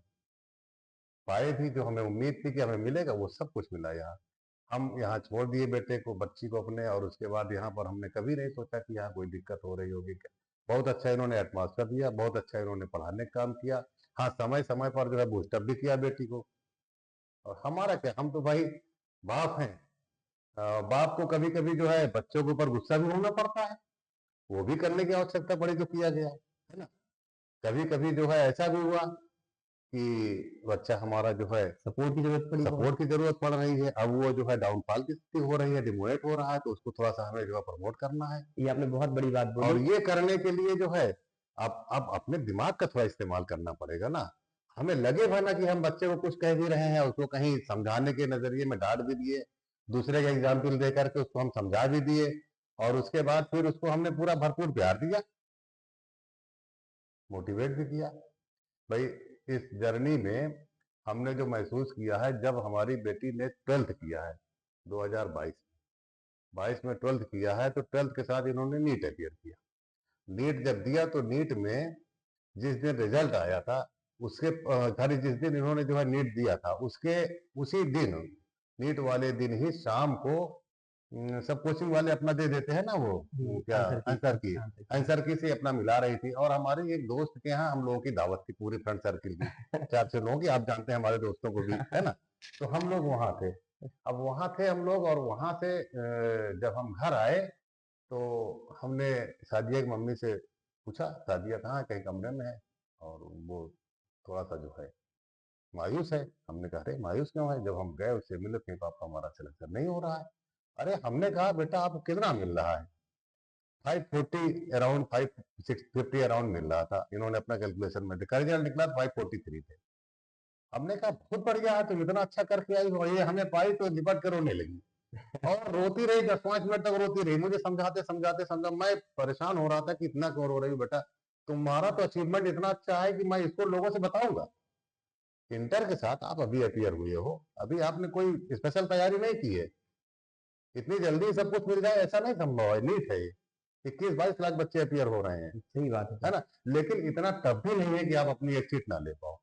पाए भी, जो हमें उम्मीद थी कि हमें मिलेगा वो सब कुछ मिला यहाँ। हम यहाँ छोड़ दिए बेटे को, बच्ची को अपने, और उसके बाद यहाँ पर हमने कभी नहीं सोचा कि यहाँ कोई दिक्कत हो रही होगी क्या। बहुत अच्छा इन्होंने एटमॉस्फेयर दिया, बहुत अच्छा इन्होंने पढ़ाने का काम किया। हाँ, समय समय पर जो है बूस्टअप भी किया बेटी को। और हमारा क्या, हम तो भाई बाप हैं। बाप को कभी कभी जो है बच्चों के ऊपर गुस्सा भी होना पड़ता है, वो भी करने की आवश्यकता पड़ी तो किया गया, है ना। कभी कभी जो है ऐसा भी हुआ कि बच्चा हमारा जो है सपोर्ट की जरूरत पड़ी बहुत। सपोर्ट की जरूरत पड़ रही है, अब वो जो है डाउनफॉल की स्थिति हो रही है, डिमोएट हो रहा है, तो उसको थोड़ा सा हमें जो है प्रमोट करना है। ये आपने बहुत बड़ी बात और बोली। ये करने के लिए जो है अब अपने दिमाग का थोड़ा इस्तेमाल करना पड़ेगा ना। हमें लगे भला ना कि हम बच्चे को कुछ कह भी रहे हैं, उसको कहीं समझाने के नजरिए में डांट भी दिए, दूसरे का एग्जाम्पल दे करके उसको हम समझा भी दिए, और उसके बाद फिर उसको हमने पूरा भरपूर प्यार दिया, मोटिवेट भी किया। भाई इस जर्नी में हमने जो महसूस किया है, जब हमारी बेटी ने 12th किया है 2022 22 में 12th किया है, तो 12th के साथ इन्होंने नीट अपियर किया। नीट जब दिया तो नीट में जिस दिन रिजल्ट आया था, उसके सॉरी, जिस दिन इन्होंने जो है नीट दिया था, उसके उसी दिन, नीट वाले दिन ही शाम को सब कोचिंग वाले अपना दे देते हैं ना वो, क्या आंसर की, आंसर की से अपना मिला रही थी। और हमारे एक दोस्त के यहाँ हम लोगों की दावत थी, पूरी फ्रेंड सर्किल की 4-6 लोगों की, आप जानते हैं हमारे दोस्तों को भी, है ना। तो हम लोग वहाँ थे, अब वहाँ थे हम लोग, और वहाँ से जब हम घर आए तो हमने सादिया की मम्मी से पूछा, सादिया कहाँ है, कहीं कमरे में है, और वो थोड़ा सा जो है मायूस है। हमने कहा अरे मायूस क्यों है, जब हम गए उससे मिले थे, पापा हमारा सिलेक्शन नहीं हो रहा है। अरे हमने कहा बेटा आपको कितना मिल रहा है, 540 अराउंड, 550 अराउंड मिल रहा था, इन्होंने अपना कैलकुलेशन में देखा, रिजल्ट निकला 543 थे। हमने कहा बहुत बढ़िया है, तुम इतना अच्छा करके आई हो, ये हमें पाई तो लिपट कर रोने लगी, और रोती रही, 10-5 मिनट तक रोती रही, मुझे समझाते समझाते समझा, मैं परेशान हो रहा था कि इतना क्यों रो रही हो बेटा, तुम्हारा तो अचीवमेंट इतना अच्छा है कि मैं इसको लोगों से बताऊंगा। इंटर के साथ आप अभी अपियर हुए हो, अभी आपने कोई स्पेशल तैयारी नहीं की है, इतनी जल्दी सब कुछ मिल जाए ऐसा नहीं संभव है, नीट है ये, 21-22 लाख बच्चे अपियर हो रहे हैं, सही बात है ना। लेकिन इतना टफ भी नहीं है कि आप अपनी एक सीट ना ले पाओ।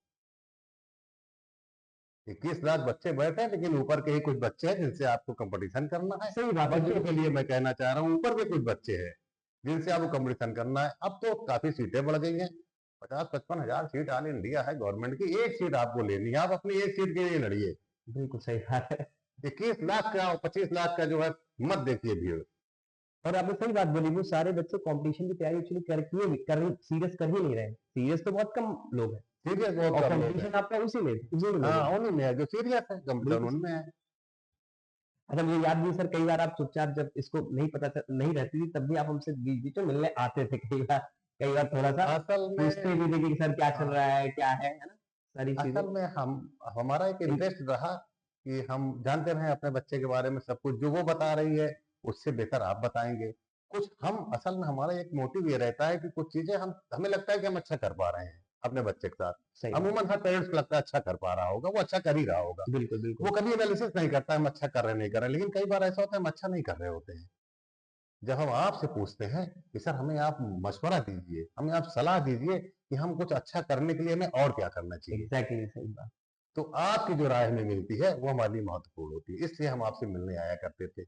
21 लाख बच्चे बैठे हैं, लेकिन ऊपर के ही कुछ बच्चे हैं जिनसे आपको कंपटीशन करना है। सही बात है। बच्चों के लिए मैं कहना चाह रहा हूँ, ऊपर के कुछ बच्चे हैं जिनसे आपको कंपटीशन करना है। अब तो काफी सीटें बढ़ गई हैं, 50-55 हजार सीट ऑल इंडिया है गवर्नमेंट की, एक सीट आपको लेनी है, आप अपनी एक सीट के लिए लड़िए। बिल्कुल सही बात है। 21 लाख का और 25 लाख का जो है, मत देखिए भीड़। और आपने सही बात बोली, वो सारे बच्चे कंपटीशन की तैयारी एक्चुअली सीरियस कर ही नहीं रहे, सीरियस तो बहुत कम लोग हैं, सीरियस बहुत और कम लोग हैं। कंपटीशन आपका उसी में हाँ उन्हीं में है, जो सीरियस है कंपटीशन बिल्कुल। उनमें है। अच्छा मुझे याद नहीं सर, कई बार आप चुपचाप, जब इसको नहीं रहती थी, तब भी आप हमसे बीच बीच में मिलने आते थे, कई बार थोड़ा सा असल में पूछते भी थे कि सर क्या चल हाँ, रहा है, क्या है ना, सारी चीजें। असल में हम, हमारा एक इंटरेस्ट रहा कि हम जानते रहे अपने बच्चे के बारे में सब कुछ, जो वो बता रही है उससे बेहतर आप बताएंगे कुछ। हम असल में हमारा एक मोटिव ये रहता है कि कुछ चीजें हम, हमें लगता है कि हम अच्छा कर पा रहे हैं अपने बच्चे के साथ। सही बात, अमूमन हर पेरेंट्स को लगता है अच्छा कर पा रहा होगा, वो अच्छा कर ही रहा होगा, बिल्कुल वो बिल्कुल। कभी एनालिसिस नहीं करता है हम अच्छा कर रहे हैं नहीं कर रहे हैं। लेकिन कई बार ऐसा होता है हम अच्छा नहीं कर रहे होते हैं, जब हम आपसे पूछते हैं कि सर हमें आप मशवरा दीजिए, हमें आप सलाह दीजिए कि हम कुछ अच्छा करने के लिए हमें और क्या करना चाहिए, एग्जैक्टली सही बात। तो आपकी जो राय हमें मिलती है वो हमारे लिए महत्वपूर्ण होती है, इसलिए हम आपसे मिलने आया करते थे।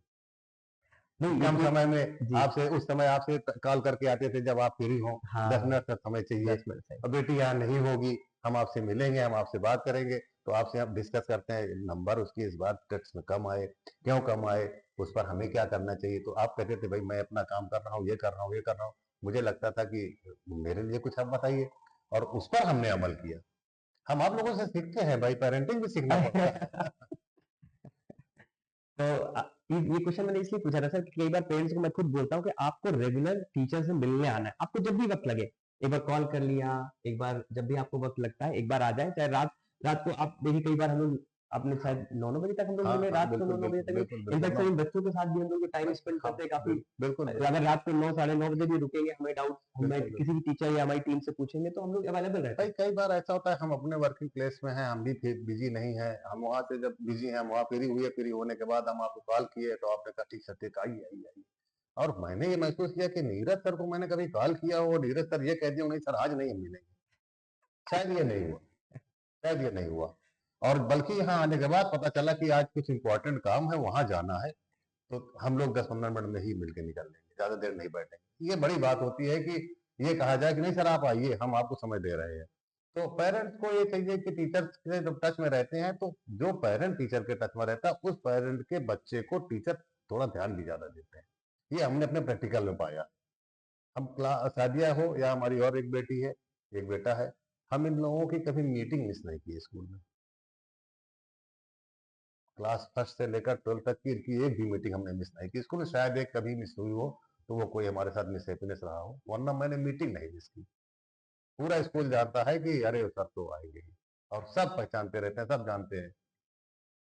नहीं कम ये समय में जी, आपसे, उस समय आपसे कॉल करके आते थे जब आप फ्री हो, हाँ 10 मिनट का समय चाहिए, 10 मिनट सही। और बेटी यहाँ नहीं होगी, हम आपसे मिलेंगे, हम आपसे बात करेंगे, तो आपसे हम डिस्कस करते हैं नंबर उसकी इस बार टेस्ट में कम आए, क्यों कम आए, उस पर हमें क्या करना चाहिए। तो आप कहते थे भाई मैं अपना काम कर रहा हूँ, ये कर रहा हूँ, ये कर रहा हूँ, मुझे लगता था कि मेरे लिए कुछ आप बताइए, और उस पर हमने अमल किया। हम आप लोगों से सीखते हैं भाई, पेरेंटिंग भी सीखना पड़ता है। तो ये क्वेश्चन मैंने इसलिए पूछा था सर कि कई बार पेरेंट्स को मैं खुद बोलता हूँ कि आपको रेगुलर टीचर से मिलने आना है, आपको जब भी वक्त लगे, एक बार कॉल कर लिया, एक बार जब भी आपको वक्त लगता है एक बार आ जाए, चाहे रात रात को आप देखिए, कई बार हम लोग आपने शायद 9-9 बजे तक हम लोग हाँ मिले, हाँ रात को बिल्कुल 9-9 बजे बिल्कुल तक बिल्कुल भी, बिल्कुल इनफैक्ट सर बच्चों के साथ भी हम लोग टाइम स्पेंड हाँ करते हैं काफी। बिल्कुल बिल्कुल अगर रात को 9-9:30 बजे भी रुकेंगे, हमें डाउट, हमें बिल्कुल किसी भी टीचर या हमारी टीम से पूछेंगे तो हम लोग अवेलेबल रहते भाई, हैं। कई बार ऐसा होता है हम अपने वर्किंग प्लेस में हैं, हम भी बिजी नहीं है, हम वहां से जब बिजी हैं, हम वहाँ फ्री हुए, फ्री होने के बाद हम आपको कॉल किए तो आपने कहा ठीक सर ठीक, आइए आइए आइए। और मैंने ये महसूस किया कि नीरज सर को मैंने कभी कॉल किया हो, नीरज सर ये कह दिया नहीं सर आज नहीं हम मिलेंगे, शायद ये नहीं हुआ, शायद ये नहीं हुआ। और बल्कि यहाँ आने के बाद पता चला कि आज कुछ इंपॉर्टेंट काम है, वहां जाना है, तो हम लोग 10-15 मिनट में ही मिलकर निकल लेंगे, ज्यादा देर नहीं बैठेंगे। ये बड़ी बात होती है कि ये कहा जाए कि नहीं सर आप आइए, हम आपको समय दे रहे हैं। तो पेरेंट्स को ये चाहिए कि टीचर से जब टच में रहते हैं, तो जो पेरेंट टीचर के टच में रहता है उस पेरेंट के बच्चे को टीचर थोड़ा ध्यान भी ज्यादा देते हैं। ये हमने अपने प्रैक्टिकल में पाया। हम क्लास सादिया हो या हमारी और एक बेटी है, एक बेटा है, हम इन लोगों की कभी मीटिंग मिस नहीं की स्कूल में। क्लास फर्स्ट से लेकर 12th तक की इनकी एक भी मीटिंग हमने मिस नहीं की। स्कूल में शायद एक कभी मिस हुई हो, तो वो कोई हमारे साथ मिसहैपनेस रहा हो, वरना मैंने मीटिंग नहीं मिस की। पूरा स्कूल जानता है कि अरे सर तो आएंगे ही। और सब पहचानते रहते हैं, सब जानते हैं,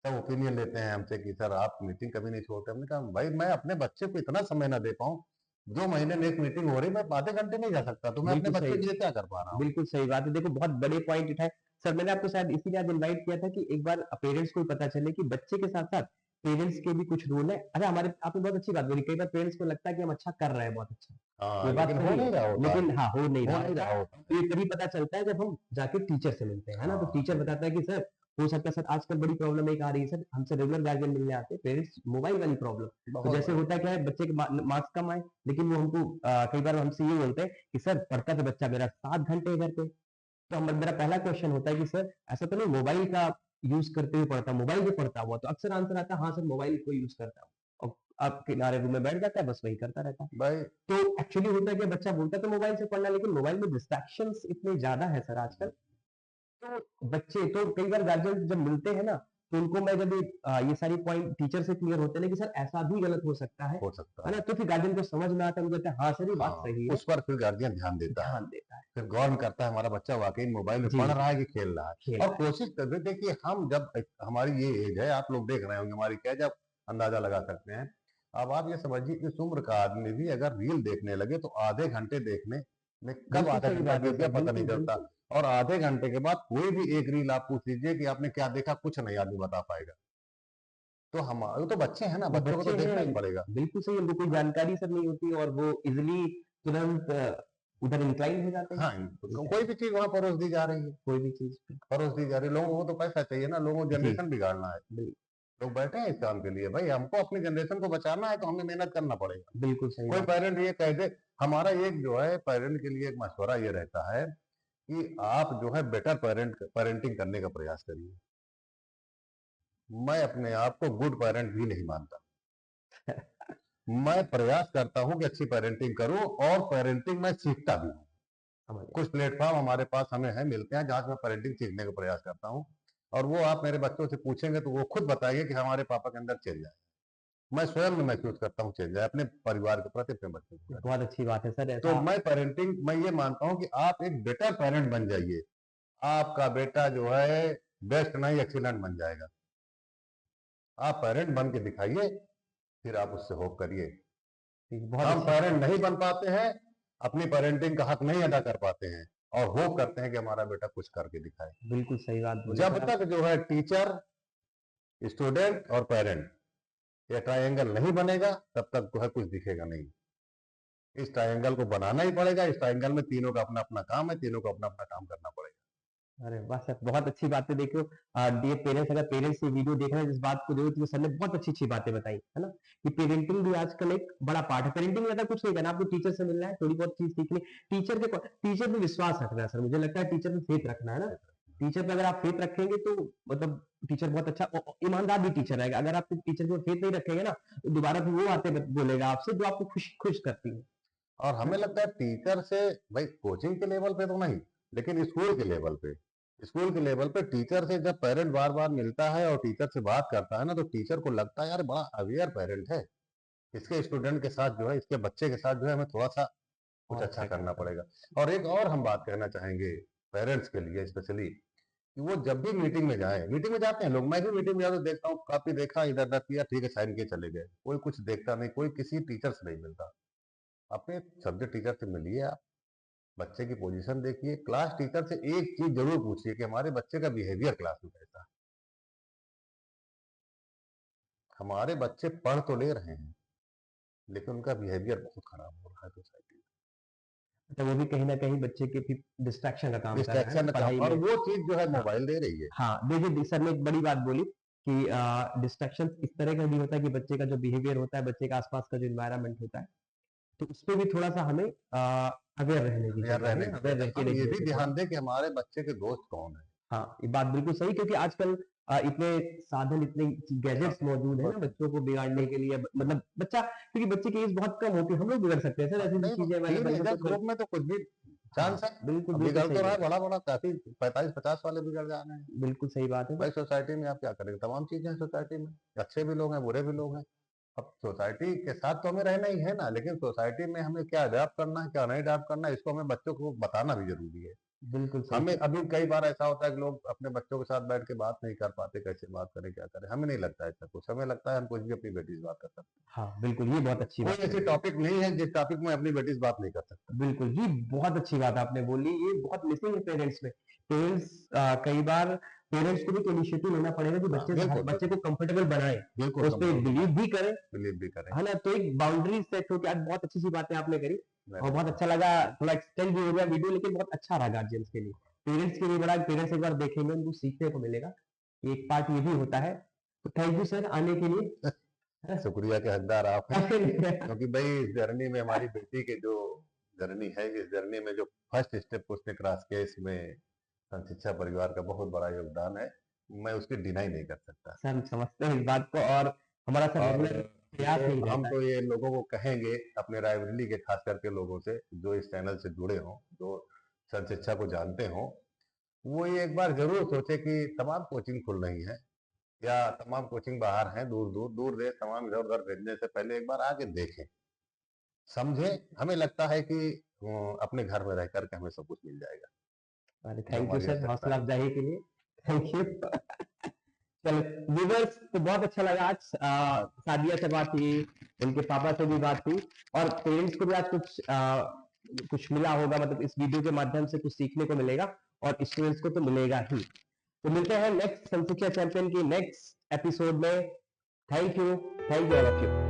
सब ओपिनियन लेते हैं हमसे कि सर आप मीटिंग कभी नहीं छोड़ते। हमने कहा भाई मैं अपने बच्चे को इतना समय ना दे पाऊँ, 2 महीने में एक मीटिंग हो रही, मैं आधे घंटे नहीं जा सकता, तो मैं अपने बिल्कुल बच्चे सही। के लिए क्या कर पा रहा हूँ। बिल्कुल सही बात है। देखो बहुत बड़े पॉइंट उठाए। सर मैंने आपको शायद इसीलिए आज इनवाइट किया था कि एक बार पेरेंट्स को भी पता चले कि बच्चे के साथ-साथ पेरेंट्स के भी कुछ रोल है। अरे हमारे आपने बहुत अच्छी बात बोली, कई बार पेरेंट्स को लगता है कि हम अच्छा कर रहे हैं बहुत अच्छा। हाँ, ये बात लेकिन हो सही नहीं है, रहा होता है, लेकिन हाँ, हो नहीं हो रहा नहीं होता रहा है। होता है। तो ये तभी पता चलता है जब हम जाके टीचर से मिलते हैं, है ना? तो हाँ, टीचर बताता है कि सर हो सकता है सर आजकल बड़ी प्रॉब्लम एक आ रही है सर, हमसे रेगुलर गार्जियन मिलने आते हैं, पेरेंट्स मोबाइल वाली प्रॉब्लम। तो बहुत जैसे बड़ी। होता है क्या है बच्चे के मार्क्स कम आए, लेकिन वो हमको कई बार हमसे ये बोलते हैं कि सर पढ़ता तो बच्चा मेरा 7 घंटे घर पे। तो हम मेरा पहला क्वेश्चन होता है कि सर ऐसा तो नहीं मोबाइल का यूज करते हुए पढ़ता, मोबाइल पे पढ़ता हुआ? तो अक्सर आंसर आता है हाँ सर मोबाइल को यूज करता हूँ। और आप किनारे रूम में बैठ जाता है बस वही करता रहता है। भाई तो एक्चुअली होता है कि बच्चा बोलता है तो मोबाइल से पढ़ना, लेकिन मोबाइल में डिस्ट्रैक्शंस इतने ज्यादा है सर आजकल। तो बच्चे तो कई बार गार्जियन जब मिलते हैं ना, तो उनको मैं जब ये सारी पॉइंट टीचर से क्लियर होते हैं ना कि सर ऐसा भी गलत हो सकता हो सकता है है। ना? तो फिर गार्जियन को समझ में आता है, मुझे लगता है हाँ सर ये बात हाँ, सही है, उस पर फिर गार्जियन ध्यान देता है, ध्यान देता है। फिर गौर करता है हमारा बच्चा वाकई मोबाइल में जी, पढ़ रहा है कि खेल रहा है। खेल और रहा है। कोशिश कर रहे थे कि हम जब हमारी ये एज है, आप लोग देख रहे होंगे हमारी क्या, जब अंदाजा लगा सकते हैं। अब आप ये समझिए इस उम्र का आदमी भी अगर रील देखने लगे तो आधे घंटे देखने में कब बिल्कुल आधा सही घंटा बात है बीत गया सर, पता नहीं बिल्कुल, चलता। बिल्कुल। और आधे घंटे के बाद कोई भी एक रील आप पूछ लीजिए कि आपने क्या देखा, कुछ नहीं आदमी बता पाएगा। तो हम वो तो बच्चे हैं ना, वो बच्चों को बच्चे तो देखना हैं, ही पड़ेगा। बिल्कुल सही, उनको कोई जानकारी सब नहीं होती और वो इज़िली तुरंत उधर इंक्लाइन हो जाते हैं। हाँ, ये कह कोई सकते भी चीज वहां परोस दी जा रही है, हैं, कोई भी चीज़ पे। परोस दी जा रही है। लोगों को तो पैसा चाहिए ना, लोगों को जी, जनरेशन बिगाड़ना है। बिल लोग बैठे हैं इस काम के लिए, भाई हमको अपनी जनरेशन को बचाना है तो हमें मेहनत करना पड़ेगा। बिल्कुल सही कोई बात। पेरेंट ये कह दे, हमारा एक जो है पेरेंट के लिए एक मशवरा ये रहता है कि आप जो है बेटर पेरेंटिंग करने का प्रयास करिए। मैं अपने आप को गुड पेरेंट भी नहीं मानता, मैं प्रयास करता हूँ कि अच्छी पेरेंटिंग करूँ और पेरेंटिंग मैं सीखता भी हूँ। समझ गया। कुछ प्लेटफॉर्म हमारे पास हमें है, मिलते हैं, जहाँ से मैं पेरेंटिंग सीखने का प्रयास करता हूँ। और वो आप मेरे बच्चों से पूछेंगे तो वो खुद बताएंगे कि हमारे पापा के अंदर चेंज आया। मैं स्वयं में महसूस करता हूँ चेंज आया अपने परिवार के प्रति, अपने बच्चों के प्रति। बहुत अच्छी बात है सर, तो ऐसा मैं ये मानता हूँ कि आप एक बेटर पेरेंट बन जाइए, आपका बेटा जो है बेस्ट नहीं एक्सीलेंट बन जाएगा। आप पेरेंट बन के दिखाइए, फिर आप उससे होप करिए। बहुत हम अच्छी पेरेंट नहीं बन पाते हैं, अपनी पेरेंटिंग का हक नहीं अदा कर पाते हैं और होप करते हैं कि हमारा बेटा कुछ करके दिखाए। बिल्कुल सही बात बोली जब सर आप। तक जो है टीचर, स्टूडेंट और पेरेंट ये ट्रायंगल नहीं बनेगा, तब तक जो है कुछ दिखेगा नहीं। इस ट्रायंगल को बनाना ही पड़ेगा। इस ट्रायंगल में तीनों का अपना अपना काम है, तीनों को अपना अपना काम करना पड़ेगा। अरे वाह सर, बहुत अच्छी बातें देखो। डियर पेरेंट्स, अगर पेरेंट्स ये वीडियो देख रहे हैं, इस बात को देखो तो सर ने बहुत अच्छी-अच्छी बातें बताई, है ना? कि पेरेंटिंग भी आजकल एक बड़ा पार्ट है। पेरेंटिंग में ज़्यादा कुछ नहीं करना, आपको टीचर से मिलना है, थोड़ी बहुत चीज़ सीखनी। टीचर पे विश्वास रखना है सर, मुझे लगता है टीचर पे फेथ रखना है ना? टीचर पे अगर आप फेथ रखेंगे तो मतलब टीचर बहुत अच्छा ईमानदार भी टीचर रहेगा। अगर आप टीचर पे फेथ नहीं रखेंगे ना, तो दोबारा फिर वो बातें बोलेगा आपसे जो आपको खुश खुश करती हैं। और हमें लगता है टीचर से, भाई कोचिंग के लेवल पे तो नहीं, लेकिन स्कूल के लेवल पे, स्कूल के लेवल पे टीचर से जब पेरेंट बार बार मिलता है और टीचर से बात करता है ना, तो टीचर को लगता है यार बड़ा अवेयर पेरेंट है, इसके स्टूडेंट के साथ जो है, इसके बच्चे के साथ जो है हमें थोड़ा सा कुछ और अच्छा अच्छा करना करता है। पड़ेगा। और एक और हम बात कहना चाहेंगे पेरेंट्स के लिए स्पेशली, कि वो जब भी मीटिंग में जाए, मीटिंग में जाते हैं लोग, मैं भी मीटिंग में जाता हूं, देखता हूँ कॉपी देखा, इधर उधर किया, ठीक है साइन किए चले गए, कोई कुछ देखता नहीं, कोई किसी टीचर से नहीं मिलता। अपने सब्जेक्ट टीचर से मिलिए आप, बच्चे की पोजीशन देखिए, क्लास टीचर से एक चीज जरूर पूछिए कि हमारे बच्चे का बिहेवियर क्लास में कैसा है। हमारे बच्चे पढ़ तो ले रहे हैं, लेकिन उनका बिहेवियर बहुत खराब हो रहा है सोसाइटी में। तो वो भी कहीं न कहीं बच्चे के फिर डिस्ट्रैक्शन का काम कर रहा है ना डिस्ट्रैक्शन का, पढ़ाई और में। वो चीज जो है हाँ। मोबाइल दे रही है। हाँ, देखिए सर ने एक बड़ी बात बोली कि डिस्ट्रैक्शन इस तरह का भी होता है कि बच्चे का जो बिहेवियर होता है, बच्चे का आसपास का जो एनवायरनमेंट होता है, तो उसपे भी थोड़ा-सा हमें अवेयर रहने की अवेयर ज़रूरत है रहने ना? की अवेयर जरूरत रह है। के हम ये देखने भी की थोड़ा। ध्यान दें कि हमारे बच्चे के दोस्त कौन है। हाँ, ये बात बिल्कुल सही, क्योंकि आजकल इतने साधन, इतने हाँ, गैजेट्स मौजूद है ना बस बच्चों को बिगाड़ने के लिए। मतलब बच्चा, क्योंकि बच्चे की एज बहुत कम होती है, हम लोग बिगड़ सकते हैं सर, हाँ, ऐसी-ऐसी नहीं तो चीज़ें हमारे मन में टीनेजर कुछ। ग्रुप में तो कुछ भी हाँ, चांस है। बिल्कुल, अब बिल्कुल बिगड़ सही तो रहा बोल है रहे हैं। बड़ा बड़ा, काफी 45-50 वाले बिगड़ जा रहे हैं। बिल्कुल सही बात है भाई सर। सोसाइटी में आप क्या करेंगे, तमाम चीजें हैं सोसाइटी में, अच्छे भी लोग हैं, बुरे भी लोग हैं। अब सोसाइटी के साथ तो हमें रहना ही है ना, लेकिन सोसाइटी में हमें क्या अडॉप्ट करना है, क्या नहीं अडॉप्ट करना है, इसको हमें बच्चों को बताना भी जरूरी है। बिल्कुल सही हमें कहा। अभी कई बार ऐसा होता है कि लोग अपने बच्चों के साथ बैठ के बात नहीं कर पाते, कैसे बात करें, क्या करें। हमें नहीं लगता ऐसा कुछ, हमें लगता है हम कुछ भी अपनी बेटी से बात कर सकते हाँ, बिल्कुल, ये बहुत अच्छी हैं। बात कोई ऐसी कही। टॉपिक नहीं है जिस टॉपिक में अपनी बेटी से बात नहीं कर सकता। बिल्कुल, ये बहुत अच्छी बात आपने बोली, ये बहुत मिसिंग है पेरेंट्स में। पेरेंट्स कई बार पेरेंट्स को भी तो इनिशिएटिव लेना पड़ेगा कि हाँ, बच्चे से हर बिल्कुल बच्चे बिल्कुल को कंफर्टेबल बनाएँ, बिल्कुल उस पे कंफर्टेबल बिलीव बनाए, भी करें, बिलीव भी करें। है ना? तो एक बाउंड्री सेट हो के आज बहुत अच्छी-सी बातें आपने करी और बहुत धन्यवाद। अच्छा लगा, थोड़ा एक्सटेंड भी हो गया वीडियो लेकिन बहुत अच्छा रहा गार्जियंस के लिए। पेरेंट्स के लिए बड़ा पेरेंट्स एक बार देखेंगे उनको सीखने को मिलेगा, एक पार्ट ये भी होता है। तो थैंक यू सर आने के लिए। शुक्रिया के हकदार आप हैं, क्योंकि भाई इस जर्नी में हमारी बेटी के जो जर्नी है, इस जर्नी में जो फर्स्ट स्टेप उसने क्रॉस किया, इसमें शिक्षा परिवार का बहुत बड़ा योगदान है। मैं उसकी डिनाई नहीं कर सकता। सर हम समझते हैं इस बात को और हमारा सब और रेगुलर प्रयास यही हम रहता है। तो ये लोगों को कहेंगे, अपने रायबरेली के खास करके लोगों से जो इस चैनल से जुड़े हों, जो सन शिक्षा को जानते हों, वो ये एक बार जरूर सोचे कि तमाम कोचिंग खुल रही हैं या तमाम कोचिंग बाहर हैं, दूर दूर दूर देश तमाम इधर उधर भेजने से पहले एक बार आके देखें, समझें। हमें लगता है कि अपने घर में रह करके हमें सब कुछ मिल जाएगा, अरे जो थैंक यू हमारी सर आवश्यकता हौसला है। अफजाई के लिए, थैंक यू। चलो व्यूवर्स तो बहुत अच्छा लगा आज सादिया से बात हुई, उनके पापा से भी बात हुई और पेरेंट्स को भी आज कुछ मिला होगा, मतलब इस वीडियो के माध्यम से कुछ सीखने को मिलेगा और स्टूडेंट्स को तो मिलेगा ही। तो मिलते हैं नेक्स्ट संशिक्षा चैंपियन की नेक्स्ट एपिसोड में। Thank you all of you.